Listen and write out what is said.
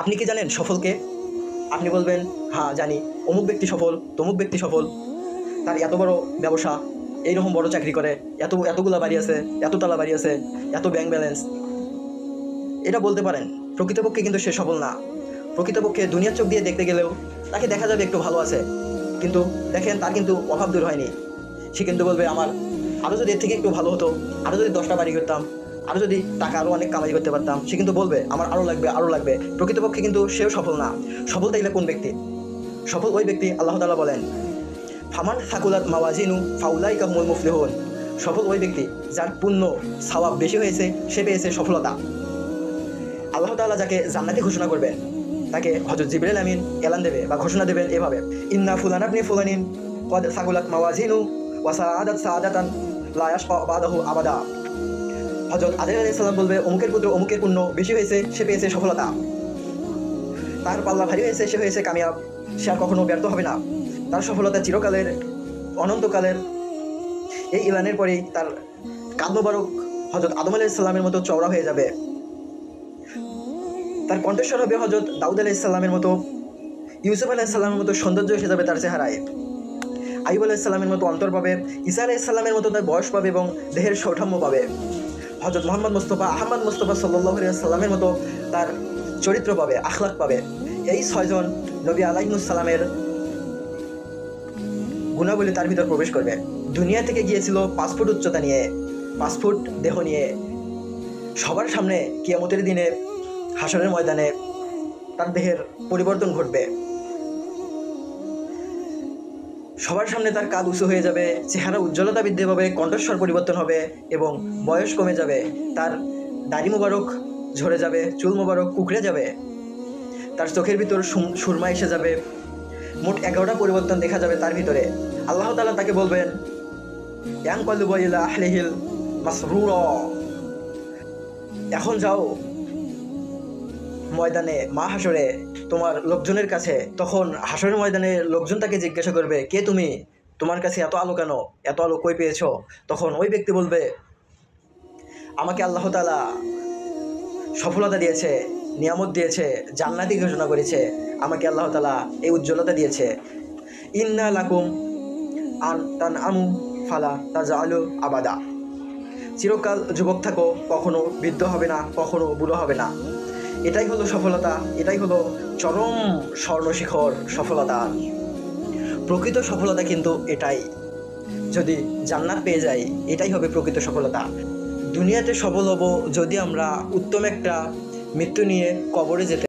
আপনি কি জানেন সফলকে? আপনি বলবেন, হ্যাঁ জানি, অমুক ব্যক্তি সফল, তমুক ব্যক্তি সফল, তার এত বড় ব্যবসা, এইরকম বড় চাকরি করে, এতগুলা বাড়ি আছে, এততলা বাড়ি আছে, এত ব্যাংক ব্যালেন্স। এটা বলতে পারেন। প্রকৃতপক্ষে কিন্তু সে সফল না। প্রকৃতপক্ষে দুনিয়ার চোখ দিয়ে দেখতে গেলেও তাকে দেখা যাবে একটু ভালো আছে, কিন্তু দেখেন তার কিন্তু অভাব দূর হয়নি। সে কিন্তু বলবে, আমার আরও যদি এর থেকে একটু ভালো হতো, আরও যদি 10টা বাড়ি করতাম, আরও যদি টাকা আরও অনেক কামাই করতে পারতাম, সে কিন্তু বলবে আমার আরও লাগবে, আরও লাগবে। প্রকৃতপক্ষে কিন্তু সেও সফল না। সফল তাইলে কোন ব্যক্তি? সফল ওই ব্যক্তি, আল্লাহ তাআলা বলেন, ফামান সাকুলাত মাওয়াজিনু ফাউলাইকা হুমুল মুফলিহুন। সফল ওই ব্যক্তি যার পুণ্য সওয়াব বেশি হয়েছে, সে পেয়েছে সফলতা। আল্লাহ তাআলা যাকে জান্নাতি ঘোষণা করবেন, তাকে হযরত জিবরাইল আমিন এলান দেবে বা ঘোষণা দেবেন এভাবে, ইন্না ফুলানা ইবনে ফুলানিন ক্বাদ সাকুলাত মাওয়াজিনু ওয়া সাআদাত সাআদাতান লা ইয়াশকা বাদাহু আবাদা। হযরত আদম আলাইহিস সালাম বলবে, অমুকের পুত্র অমুকের পুণ্য বেশি হয়েছে, সে পেয়েছে সফলতা। তার পাল্লা ভারী হয়েছে, সে হয়েছে কামিয়াব, সে আর কখনো ব্যর্থ হবে না। তার সফলতা চিরকালের, অনন্তকালের। এই ইলানের পরেই তার কাঁধ মোবারক হযরত আদম আলাইহিস সালামের মতো চওড়া হয়ে যাবে। তার কণ্ঠস্বর হবে হযরত দাউদ আলাইহিস সালামের মতো, ইউসুফ আলাইহিস সালামের মতো সৌন্দর্য এসে যাবে তার চেহারায়, আইয়ুব আলাইহিস সালামের মতো অন্তর পাবে, ঈসা আলাইহিস সালামের মতো তার বয়স পাবে এবং দেহের সৌঠাম্য পাবে, হযরত মুহাম্মদ মুস্তাফা আহমদ মুস্তাফা সাল্লাল্লাহু আলাইহি ওয়াসাল্লামের মতো তার চরিত্র পাবে, আখলাক পাবে। এই 6 জন নবী আলাইহিস সালামের গুণাবলী তার ভিতর প্রবেশ করবে। দুনিয়া থেকে গিয়েছিল 5 ফুট উচ্চতা নিয়ে, 5 ফুট দেহ নিয়ে। সবার সামনে কিয়ামতের দিনে, হাসরের ময়দানে তার দেহের পরিবর্তন ঘটবে। সবার সামনে তার কাঁধ উঁচু হয়ে যাবে, চেহারা উজ্জ্বলতা বৃদ্ধি পাবে, কণ্ঠস্বর পরিবর্তন হবে এবং বয়স কমে যাবে। তার দাড়ি মোবারক ঝরে যাবে, চুল মোবারক কুকড়ে যাবে, তার চোখের ভিতর সুরমা এসে যাবে। মোট 11টা পরিবর্তন দেখা যাবে তার ভিতরে। আল্লাহ তাআলা তাকে বলবেন, ইয়ানকালিবু ইলা আহলিহিল মাসরুরা। এখন যাও ময়দানে, হাসরে তোমার লোকজনের কাছে। তখন হাসরের ময়দানে লোকজন তাকে জিজ্ঞাসা করবে, কে তুমি? তোমার কাছে এত আলো কেন? এত আলো কই পেয়েছো? তখন ওই ব্যক্তি বলবে, আমাকে আল্লাহ তাআলা সফলতা দিয়েছে, নিয়ামত দিয়েছে, জান্নাতি ঘোষণা করেছে, আমাকে আল্লাহ তাআলা এই উজ্জ্বলতা দিয়েছে। ইন্না লাকুম আন তানআমু ফালা তাজআলু আবাদা। চিরকাল যুবক থাকো, কখনো বৃদ্ধ হবে না, কখনো বুড়ো হবে না। এটাই হলো সফলতা, এটাই হলো চরম স্বর্ণশিখর সফলতা। প্রকৃত সফলতা কিন্তু এটাই। যদি জান্নাত পেয়ে যাই, এটাই হবে প্রকৃত সফলতা। দুনিয়াতে সফল হব যদি আমরা উত্তম একটা মৃত্যু নিয়ে কবরে যেতে